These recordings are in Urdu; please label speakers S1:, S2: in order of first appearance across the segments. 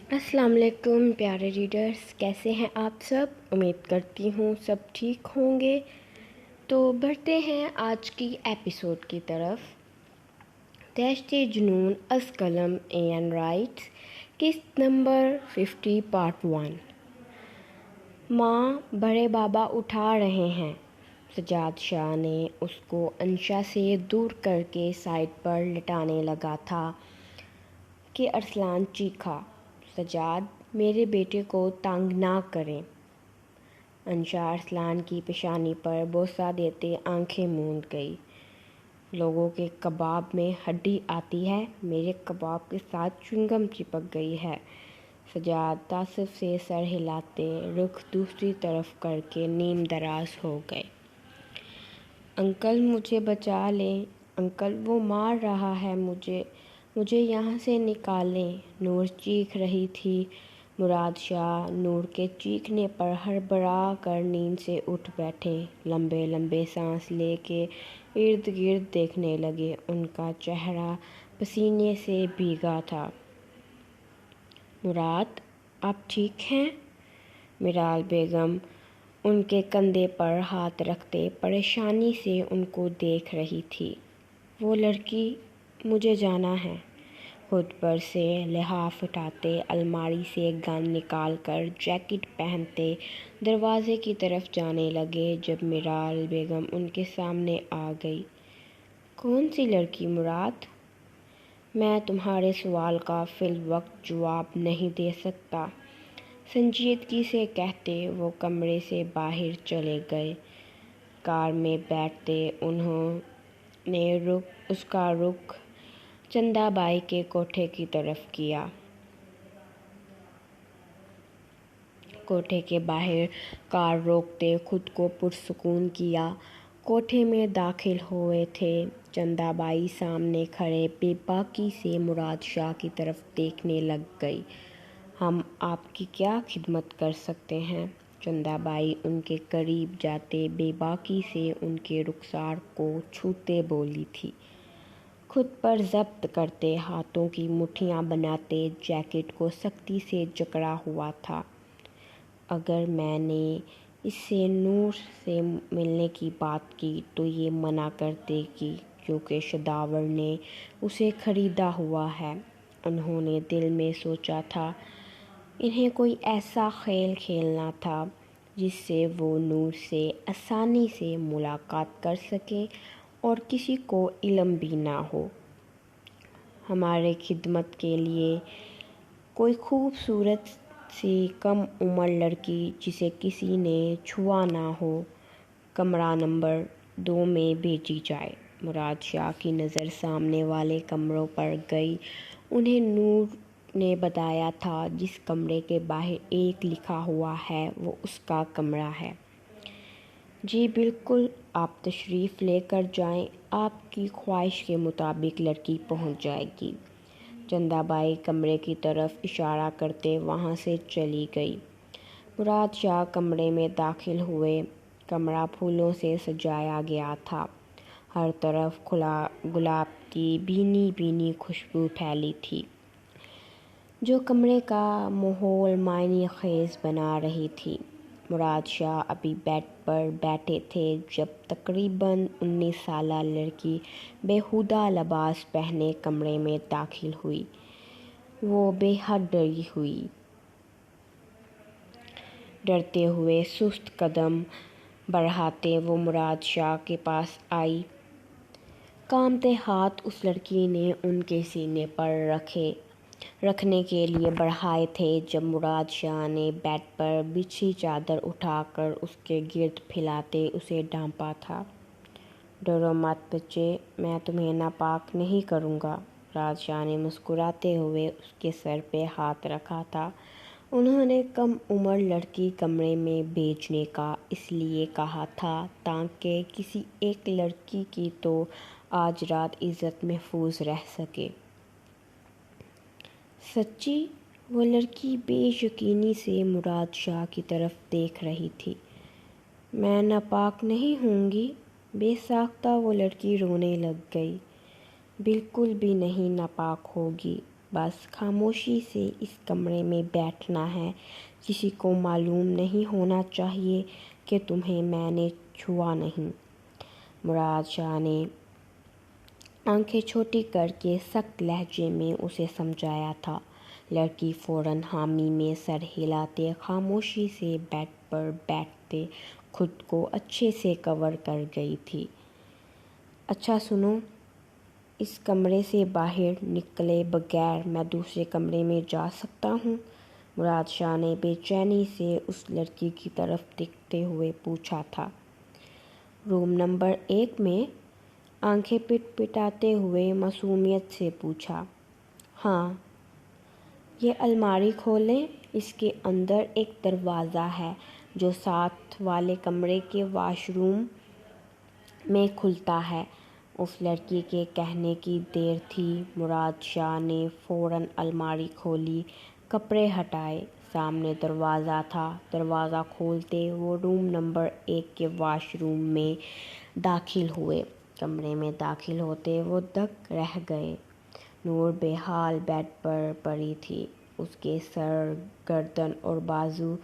S1: السلام علیکم پیارے ریڈرز، کیسے ہیں آپ سب؟ امید کرتی ہوں سب ٹھیک ہوں گے۔ تو بڑھتے ہیں آج کی ایپیسوڈ کی طرف۔ دہشت جنون از قلم این رائٹس، قسط نمبر 50 پارٹ 1۔ ماں، بڑے بابا اٹھا رہے ہیں۔ سجاد شاہ نے اس کو انشا سے دور کر کے سائیڈ پر لٹانے لگا تھا کہ ارسلان چیخا، سجاد، میرے بیٹے کو تنگ نہ کریں۔ انشا ارسلان کی پیشانی پر بوسہ دیتے آنکھیں موند گئی۔ لوگوں کے کباب میں ہڈی آتی ہے، میرے کباب کے ساتھ چنگم چپک گئی ہے۔ سجاد تعصب سے سر ہلاتے رخ دوسری طرف کر کے نیم دراز ہو گئے۔ انکل مجھے بچا لیں، انکل وہ مار رہا ہے مجھے یہاں سے نکالیں، نور چیخ رہی تھی۔ مراد شاہ نور کے چیخنے پر ہڑبڑا کر نیند سے اٹھ بیٹھے، لمبے لمبے سانس لے کے ارد گرد دیکھنے لگے۔ ان کا چہرہ پسینے سے بھیگا تھا۔ مراد، آپ ٹھیک ہیں؟ میرال بیگم ان کے کندھے پر ہاتھ رکھتے پریشانی سے ان کو دیکھ رہی تھی۔ وہ لڑکی، مجھے جانا ہے۔ خود پر سے لحاف اٹھاتے الماری سے گن نکال کر جیکٹ پہنتے دروازے کی طرف جانے لگے جب میرال بیگم ان کے سامنے آ گئی۔ کون سی لڑکی مراد؟ میں تمہارے سوال کا فی الوقت جواب نہیں دے سکتا، سنجیدگی سے کہتے وہ کمرے سے باہر چلے گئے۔ کار میں بیٹھتے انہوں نے اس کا رخ چندہ بائی کے کوٹھے کی طرف کیا۔ کوٹھے کے باہر کار روکتے خود کو پرسکون کیا۔ کوٹھے میں داخل ہوئے تھے، چندہ بائی سامنے کھڑے بے باکی سے مراد شاہ کی طرف دیکھنے لگ گئی۔ ہم آپ کی کیا خدمت کر سکتے ہیں؟ چندہ بائی ان کے قریب جاتے بے باکی سے ان کے رخسار کو چھوتے بولی تھی، خود پر ضبط کرتے ہاتھوں کی مٹھیاں بناتے جیکٹ کو سختی سے جکڑا ہوا تھا۔ اگر میں نے اس سے نور سے ملنے کی بات کی تو یہ منع کر دے گی کیونکہ شداور نے اسے خریدا ہوا ہے۔ انہوں نے دل میں سوچا تھا انہیں کوئی ایسا کھیل کھیلنا تھا جس سے وہ نور سے آسانی سے ملاقات کر سکیں اور کسی کو علم بھی نہ ہو۔ ہماری خدمت کے لیے کوئی خوبصورت سی کم عمر لڑکی جسے کسی نے چھوا نہ ہو، کمرہ نمبر 2 میں بھیجی جائے۔ مراد شاہ کی نظر سامنے والے کمروں پر گئی۔ انہیں نور نے بتایا تھا جس کمرے کے باہر 1 لکھا ہوا ہے وہ اس کا کمرہ ہے۔ جی بالکل، آپ تشریف لے کر جائیں، آپ کی خواہش کے مطابق لڑکی پہنچ جائے گی۔ چندہ بائی کمرے کی طرف اشارہ کرتے وہاں سے چلی گئی۔ مراد شاہ کمرے میں داخل ہوئے۔ کمرہ پھولوں سے سجایا گیا تھا، ہر طرف گلاب کی بھینی بھینی خوشبو پھیلی تھی جو کمرے کا ماحول معنی خیز بنا رہی تھی۔ مراد شاہ ابھی بیڈ پر بیٹھے تھے جب تقریباً 19 سالہ لڑکی بیہودہ لباس پہنے کمرے میں داخل ہوئی۔ وہ بے حد ڈری ہوئی۔ ڈرتے ہوئے سست قدم بڑھاتے وہ مراد شاہ کے پاس آئی۔ کانپتے ہاتھ اس لڑکی نے ان کے سینے پر رکھنے کے لیے بڑھائے تھے جب مراد شاہ نے بیڈ پر بچھی چادر اٹھا کر اس کے گرد پھیلاتے اسے ڈھانپا تھا۔ ڈرو مت بچے، میں تمہیں ناپاک نہیں کروں گا۔ مراد شاہ نے مسکراتے ہوئے اس کے سر پہ ہاتھ رکھا تھا۔ انہوں نے کم عمر لڑکی کمرے میں بھیجنے کا اس لیے کہا تھا تاکہ کسی ایک لڑکی کی تو آج رات عزت محفوظ رہ سکے۔ سچی؟ وہ لڑکی بے یقینی سے مراد شاہ کی طرف دیکھ رہی تھی۔ میں ناپاک نہیں ہوں گی؟ بے ساختہ وہ لڑکی رونے لگ گئی۔ بالکل بھی نہیں ناپاک ہوگی، بس خاموشی سے اس کمرے میں بیٹھنا ہے، کسی کو معلوم نہیں ہونا چاہیے کہ تمہیں میں نے چھوا نہیں۔ مراد شاہ نے آنکھیں چھوٹی کر کے سخت لہجے میں اسے سمجھایا تھا۔ لڑکی فوراً حامی میں سر ہلاتے خاموشی سے بیڈ پر بیٹھتے خود کو اچھے سے کور کر گئی تھی۔ اچھا سنو، اس کمرے سے باہر نکلے بغیر میں دوسرے کمرے میں جا سکتا ہوں؟ مراد شاہ نے بے چینی سے اس لڑکی کی طرف دیکھتے ہوئے پوچھا تھا۔ روم نمبر 1 میں؟ آنکھیں پٹ پٹاتے ہوئے معصومیت سے پوچھا۔ ہاں۔ یہ الماری کھولیں، اس کے اندر ایک دروازہ ہے جو ساتھ والے کمرے کے واش روم میں کھلتا ہے۔ اس لڑکی کے کہنے کی دیر تھی، مراد شاہ نے فوراً الماری کھولی، کپڑے ہٹائے، سامنے دروازہ تھا۔ دروازہ کھولتے وہ روم نمبر 1 کے واش روم میں داخل ہوئے۔ کمرے میں داخل ہوتے وہ دنگ رہ گئے۔ نور بے حال بیڈ پر پڑی تھی، اس کے سر، گردن اور بازو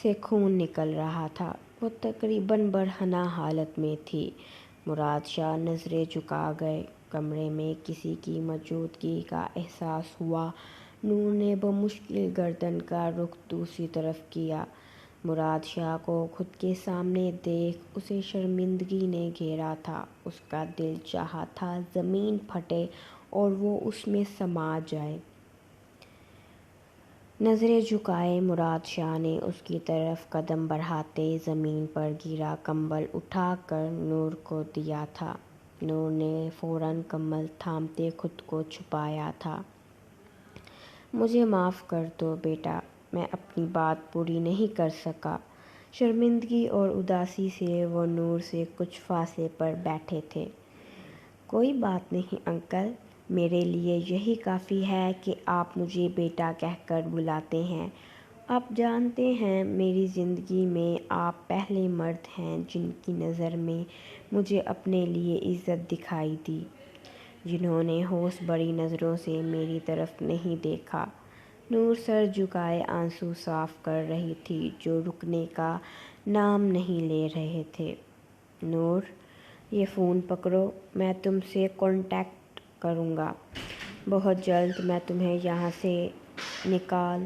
S1: سے خون نکل رہا تھا، وہ تقریباً برہنہ حالت میں تھی۔ مراد شاہ نظریں جھکا گئے۔ کمرے میں کسی کی موجودگی کا احساس ہوا۔ نور نے بمشکل گردن کا رخ دوسری طرف کیا۔ مراد شاہ کو خود کے سامنے دیکھ اسے شرمندگی نے گھیرا تھا۔ اس کا دل چاہا تھا زمین پھٹے اور وہ اس میں سما جائے۔ نظریں جھکائے مراد شاہ نے اس کی طرف قدم بڑھاتے زمین پر گرا کمبل اٹھا کر نور کو دیا تھا۔ نور نے فوراً کمبل تھامتے خود کو چھپایا تھا۔ مجھے معاف کر دو بیٹا، میں اپنی بات پوری نہیں کر سکا۔ شرمندگی اور اداسی سے وہ نور سے کچھ فاصلے پر بیٹھے تھے۔ کوئی بات نہیں انکل، میرے لیے یہی کافی ہے کہ آپ مجھے بیٹا کہہ کر بلاتے ہیں۔ آپ جانتے ہیں میری زندگی میں آپ پہلے مرد ہیں جن کی نظر میں مجھے اپنے لیے عزت دکھائی دی، جنہوں نے ہوش بھری نظروں سے میری طرف نہیں دیکھا۔ نور سر جھکائے آنسو صاف کر رہی تھی جو رکنے کا نام نہیں لے رہے تھے۔ نور، یہ فون پکڑو، میں تم سے کانٹیکٹ کروں گا بہت جلد۔ میں تمہیں یہاں سے نکال،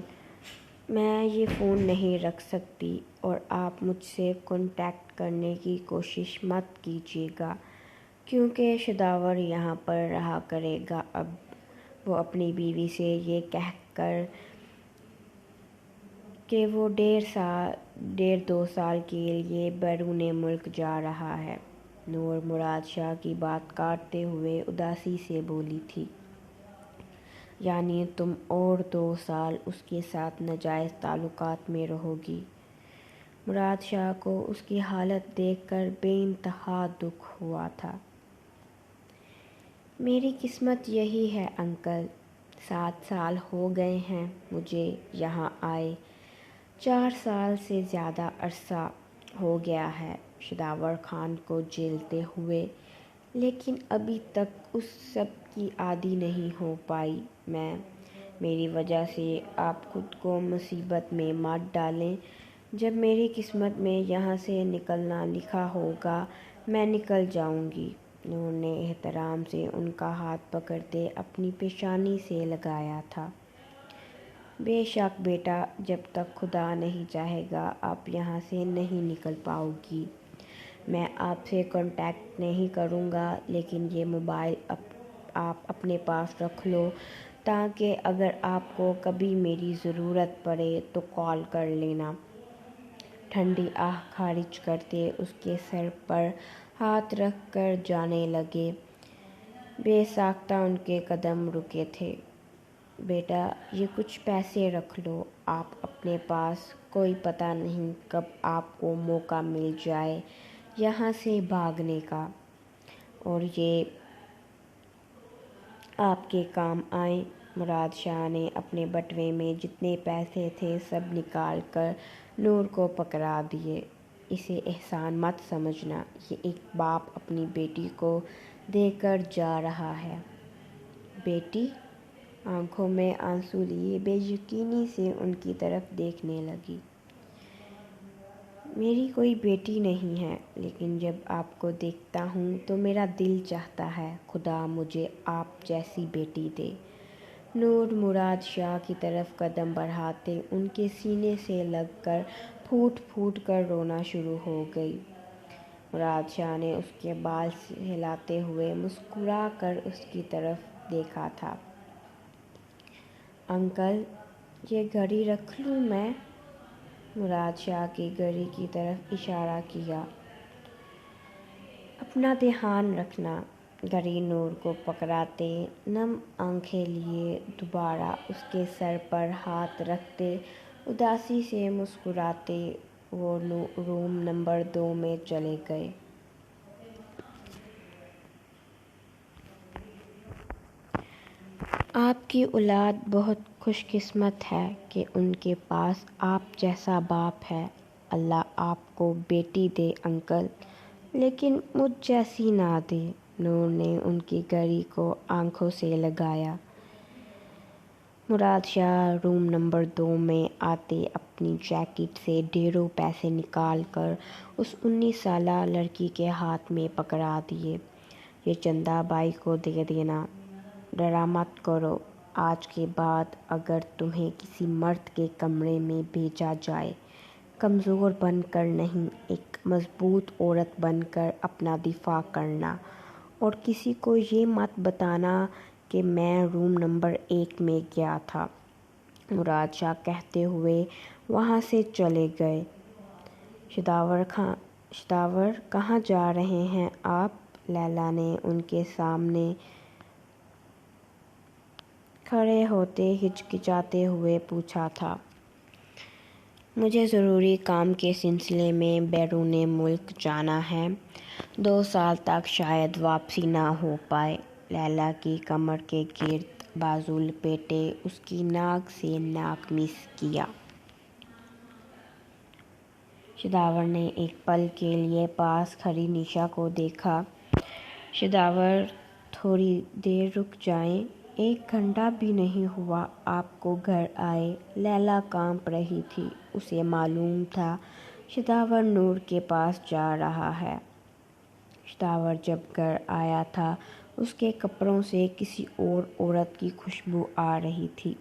S1: میں یہ فون نہیں رکھ سکتی، اور آپ مجھ سے کانٹیکٹ کرنے کی کوشش مت کیجیے گا کیونکہ شداور یہاں پر رہا کرے گا۔ اب وہ اپنی بیوی سے یہ کہہ کر کہ وہ 1.5-2 سال کے لیے بیرون ملک جا رہا ہے۔ نور مراد شاہ کی بات کاٹتے ہوئے اداسی سے بولی تھی۔ یعنی تم اور 2 سال اس کے ساتھ ناجائز تعلقات میں رہو گی؟ مراد شاہ کو اس کی حالت دیکھ کر بے انتہا دکھ ہوا تھا۔ میری قسمت یہی ہے انکل، 7 سال ہو گئے ہیں مجھے یہاں آئے، 4 سال سے زیادہ عرصہ ہو گیا ہے شداور خان کو جھیلتے ہوئے، لیکن ابھی تک اس سب کی عادی نہیں ہو پائی میں۔ میری وجہ سے آپ خود کو مصیبت میں مت ڈالیں۔ جب میری قسمت میں یہاں سے نکلنا لکھا ہوگا میں نکل جاؤں گی۔ نور نے احترام سے ان کا ہاتھ پکڑتے اپنی پیشانی سے لگایا تھا۔ بے شک بیٹا، جب تک خدا نہیں چاہے گا آپ یہاں سے نہیں نکل پاؤ گی۔ میں آپ سے کانٹیکٹ نہیں کروں گا، لیکن یہ موبائل آپ اپنے پاس رکھ لو تاکہ اگر آپ کو کبھی میری ضرورت پڑے تو کال کر لینا۔ ٹھنڈی آہ خارج کرتے اس کے سر پر ہاتھ رکھ کر جانے لگے۔ بے ساختہ ان کے قدم رکے تھے۔ بیٹا، یہ کچھ پیسے رکھ لو آپ اپنے پاس، کوئی پتہ نہیں کب آپ کو موقع مل جائے یہاں سے بھاگنے کا، اور یہ آپ کے کام آئیں۔ مراد شاہ نے اپنے بٹوے میں جتنے پیسے تھے سب نکال کر نور کو پکڑا دیے۔ اسے احسان مت سمجھنا، یہ ایک باپ اپنی بیٹی کو دے کر جا رہا ہے۔ بیٹی؟ آنکھوں میں آنسو لیے بے یقینی سے ان کی طرف دیکھنے لگی۔ میری کوئی بیٹی نہیں ہے، لیکن جب آپ کو دیکھتا ہوں تو میرا دل چاہتا ہے خدا مجھے آپ جیسی بیٹی دے۔ نور مراد شاہ کی طرف قدم بڑھاتے ان کے سینے سے لگ کر پھوٹ پھوٹ کر رونا شروع ہو گئی۔ مراد شاہ نے اس کے بال ہلاتے ہوئے مسکرا کر اس کی طرف دیکھا تھا۔ انکل، یہ گھڑی رکھ لوں میں؟ مراد شاہ کی گھڑی کی طرف اشارہ کیا۔ اپنا دھیان رکھنا۔ گھڑی نور کو پکڑاتے نم آنکھیں لیے دوبارہ اس کے سر پر ہاتھ رکھتے اداسی سے مسکراتے وہ روم نمبر 2 میں چلے گئے۔ آپ کی اولاد بہت خوش قسمت ہے کہ ان کے پاس آپ جیسا باپ ہے۔ اللہ آپ کو بیٹی دے انکل، لیکن مجھ جیسی نہ دے۔ نور نے ان کی گھڑی کو آنکھوں سے لگایا۔ مراد شاہ روم نمبر 2 میں آتے اپنی جیکٹ سے ڈھیروں پیسے نکال کر اس 19 سالہ لڑکی کے ہاتھ میں پکڑا دیے۔ یہ چندہ بائی کو دے دینا، ڈرا مت کرو۔ آج کے بعد اگر تمہیں کسی مرد کے کمرے میں بھیجا جائے، کمزور بن کر نہیں، ایک مضبوط عورت بن کر اپنا دفاع کرنا، اور کسی کو یہ مت بتانا کہ میں روم نمبر 1 میں گیا تھا، مراد شاہ کہتے ہوئے وہاں سے چلے گئے۔ شداور کہاں جا رہے ہیں آپ؟ لیلی نے ان کے سامنے کھڑے ہوتے ہچکچاتے ہوئے پوچھا تھا۔ مجھے ضروری کام کے سلسلے میں بیرون ملک جانا ہے، 2 سال تک شاید واپسی نہ ہو پائے۔ لیلی کی کمر کے گرد بازو لپیٹے اس کی ناک سے ناک مس کیا۔ شداور نے ایک پل کے لیے پاس کھڑی نشا کو دیکھا۔ شداور، تھوڑی دیر رک جائیں، 1 گھنٹہ بھی نہیں ہوا آپ کو گھر آئے۔ لیلی کانپ رہی تھی، اسے معلوم تھا شداور نور کے پاس جا رہا ہے۔ شداور جب گھر آیا تھا اس کے کپڑوں سے کسی اور عورت کی خوشبو آ رہی تھی۔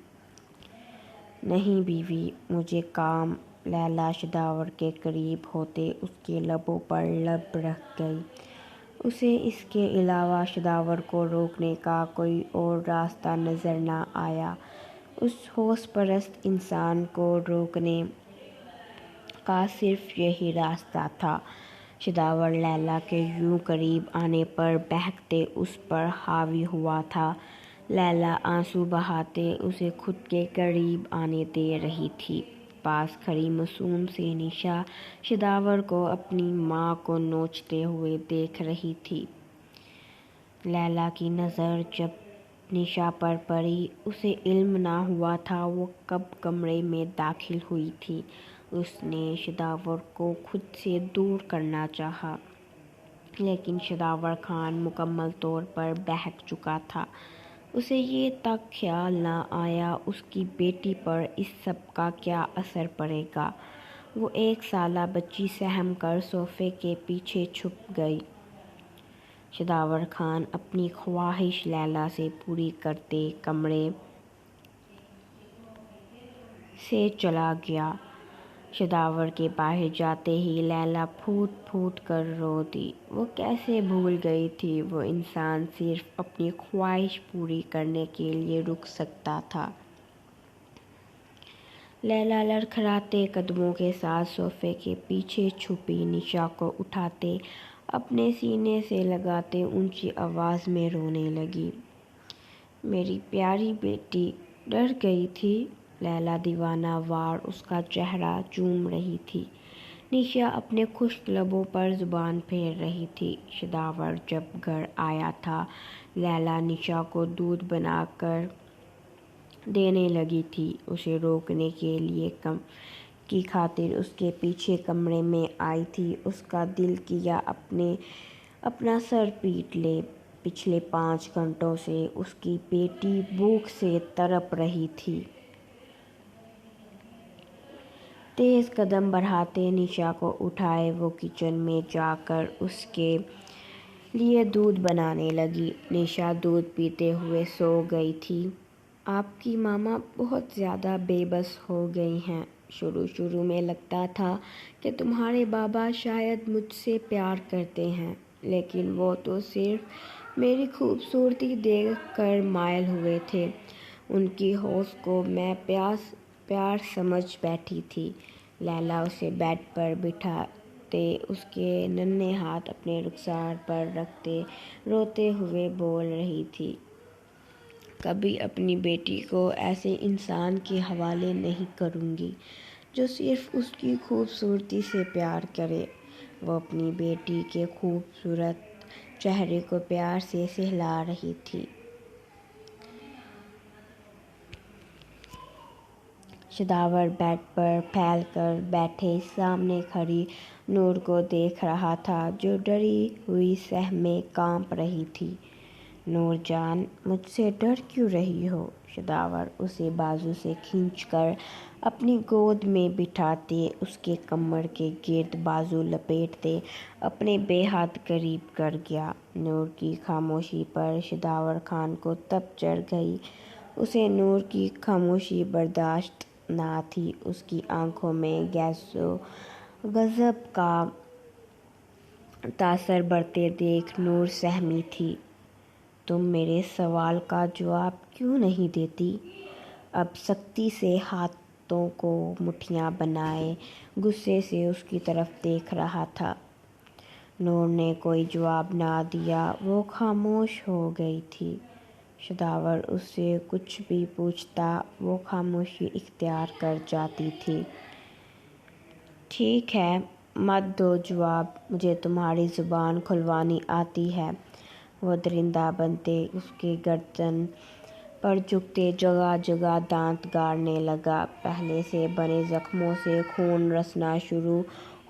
S1: نہیں بیوی، مجھے کام۔ لیلی شداور کے قریب ہوتے اس کے لبوں پر لب رکھ گئی۔ اسے اس کے علاوہ شداور کو روکنے کا کوئی اور راستہ نظر نہ آیا۔ اس ہوش پرست انسان کو روکنے کا صرف یہی راستہ تھا۔ شداور لیلی کے یوں قریب آنے پر بہکتے اس پر حاوی ہوا تھا۔ لیلی آنسو بہاتے اسے خود کے قریب آنے دے رہی تھی۔ پاس کھڑی معصوم سی نشا شداور کو اپنی ماں کو نوچتے ہوئے دیکھ رہی تھی۔ لیلی کی نظر جب نشا پر پڑی، اسے علم نہ ہوا تھا وہ کب کمرے میں داخل ہوئی تھی۔ اس نے شداور کو خود سے دور کرنا چاہا، لیکن شداور خان مکمل طور پر بہک چکا تھا۔ اسے یہ تک خیال نہ آیا اس کی بیٹی پر اس سب کا کیا اثر پڑے گا۔ وہ 1 سالہ بچی سہم کر صوفے کے پیچھے چھپ گئی۔ شداور خان اپنی خواہش لیلی سے پوری کرتے کمرے سے چلا گیا۔ شداور کے باہر جاتے ہی لیلی پھوٹ پھوٹ کر رو دی۔ وہ کیسے بھول گئی تھی وہ انسان صرف اپنی خواہش پوری کرنے کے لیے رک سکتا تھا۔ لیلی لڑکھڑاتے قدموں کے ساتھ صوفے کے پیچھے چھپی نشا کو اٹھاتے اپنے سینے سے لگاتے اونچی آواز میں رونے لگی۔ میری پیاری بیٹی ڈر گئی تھی؟ لیلی دیوانہ وار اس کا چہرہ چوم رہی تھی۔ نشا اپنے خشک لبوں پر زبان پھیر رہی تھی۔ شداور جب گھر آیا تھا لیلی نشا کو دودھ بنا کر دینے لگی تھی۔ اسے روکنے کے لیے کی خاطر اس کے پیچھے کمرے میں آئی تھی۔ اس کا دل کیا اپنا سر پیٹ لے۔ پچھلے 5 گھنٹوں سے اس کی بیٹی بھوک سے تڑپ رہی تھی۔ تیز قدم بڑھاتے نشا کو اٹھائے وہ کچن میں جا کر اس کے لیے دودھ بنانے لگی۔ نشا دودھ پیتے ہوئے سو گئی تھی۔ آپ کی ماما بہت زیادہ بے بس ہو گئی ہیں۔ شروع میں لگتا تھا کہ تمہارے بابا شاید مجھ سے پیار کرتے ہیں، لیکن وہ تو صرف میری خوبصورتی دیکھ کر مائل ہوئے تھے۔ ان کی ہوش کو میں پیار سمجھ بیٹھی تھی۔ لیلی اسے بیڈ پر بٹھاتے اس کے ننھے ہاتھ اپنے رخسار پر رکھتے روتے ہوئے بول رہی تھی، کبھی اپنی بیٹی کو ایسے انسان کے حوالے نہیں کروں گی جو صرف اس کی خوبصورتی سے پیار کرے۔ وہ اپنی بیٹی کے خوبصورت چہرے کو پیار سے سہلا رہی تھی۔ شداور بیڈ پر پھیل کر بیٹھے سامنے کھڑی نور کو دیکھ رہا تھا، جو ڈری ہوئی صحن میں کانپ رہی تھی۔ نور جان، مجھ سے ڈر کیوں رہی ہو؟ شداور اسے بازو سے کھینچ کر اپنی گود میں بٹھاتے اس کے کمر کے گرد بازو لپیٹتے اپنے بے حد قریب کر گیا۔ نور کی خاموشی پر شداور خان کو تپ چڑھ گئی۔ اسے نور کی خاموشی برداشت نہ تھی۔ اس کی آنکھوں میں غضب کا تاثر بڑھتے دیکھ نور سہمی تھی۔ تم میرے سوال کا جواب کیوں نہیں دیتی؟ اب سختی سے ہاتھوں کو مٹھیاں بنائے غصے سے اس کی طرف دیکھ رہا تھا۔ نور نے کوئی جواب نہ دیا، وہ خاموش ہو گئی تھی۔ شداور اس سے کچھ بھی پوچھتا، وہ خاموشی اختیار کر جاتی تھی۔ ٹھیک ہے، مت دو جواب، مجھے تمہاری زبان کھلوانی آتی ہے۔ وہ درندہ بنتے اس کے گردن پر جھکتے جگہ جگہ دانت گاڑنے لگا۔ پہلے سے بنے زخموں سے خون رسنا شروع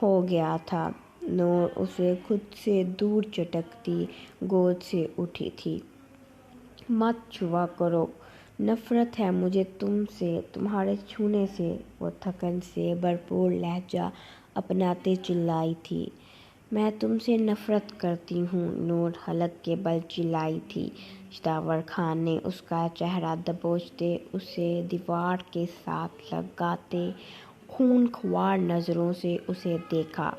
S1: ہو گیا تھا۔ نور اسے خود سے دور جھٹکتی گود سے اٹھی تھی۔ مت چھوا کرو، نفرت ہے مجھے تم سے، تمہارے چھونے سے۔ وہ تھکن سے بھرپور لہجہ اپناتے چلائی تھی۔ میں تم سے نفرت کرتی ہوں، نور حلق کے بل چلائی تھی۔ شداور خان نے اس کا چہرہ دبوچتے اسے دیوار کے ساتھ لگاتے خون خوار نظروں سے اسے دیکھا۔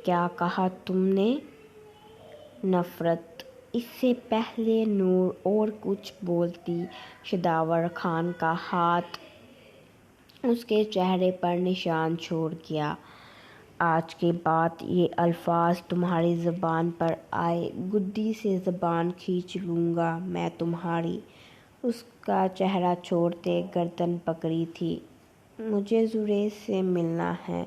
S1: کیا کہا تم نے؟ نفرت۔ اس سے پہلے نور اور کچھ بولتی، شداور خان کا ہاتھ اس کے چہرے پر نشان چھوڑ گیا۔ آج کے بعد یہ الفاظ تمہاری زبان پر آئے، گدی سے زبان کھینچ لوں گا میں تمہاری۔ اس کا چہرہ چھوڑتے گردن پکڑی تھی۔ مجھے زریز سے ملنا ہے۔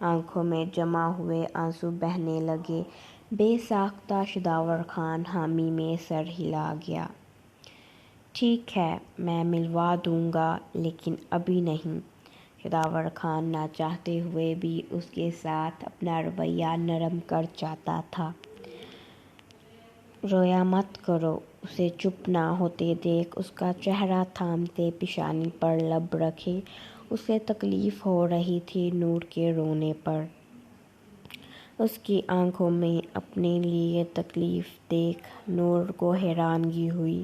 S1: آنکھوں میں جمع ہوئے آنسو بہنے لگے۔ بے ساختہ شداور خان حامی میں سر ہلا گیا۔ ٹھیک ہے، میں ملوا دوں گا، لیکن ابھی نہیں۔ شداور خان نہ چاہتے ہوئے بھی اس کے ساتھ اپنا رویہ نرم کر چاہتا تھا۔ رویا مت کرو۔ اسے چپ نہ ہوتے دیکھ اس کا چہرہ تھامتے پیشانی پر لب رکھے۔ اسے تکلیف ہو رہی تھی نور کے رونے پر۔ اس کی آنکھوں میں اپنے لیے تکلیف دیکھ نور کو حیرانگی ہوئی۔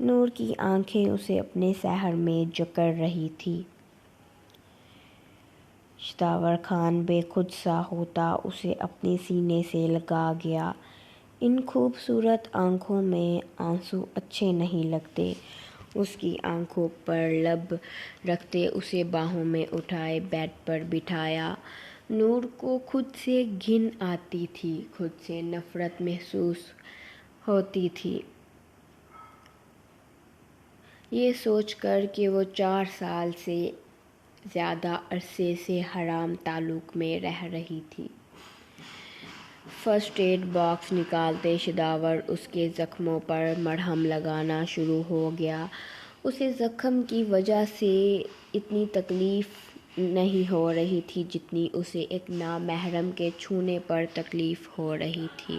S1: نور کی آنکھیں اسے اپنے سحر میں جکڑ رہی تھیں۔ شداور خان بے خود سا ہوتا اسے اپنے سینے سے لگا گیا۔ ان خوبصورت آنکھوں میں آنسو اچھے نہیں لگتے۔ اس کی آنکھوں پر لب رکھتے اسے باہوں میں اٹھائے بیڈ پر بٹھایا۔ نور کو خود سے گھن آتی تھی، خود سے نفرت محسوس ہوتی تھی، یہ سوچ کر کہ وہ 4 سال سے زیادہ عرصے سے حرام تعلق میں رہ رہی تھی۔ فرسٹ ایڈ باکس نکالتے شداور اس کے زخموں پر مرہم لگانا شروع ہو گیا۔ اسے زخم کی وجہ سے اتنی تکلیف نہیں ہو رہی تھی جتنی اسے ایک نامحرم کے چھونے پر تکلیف ہو رہی تھی۔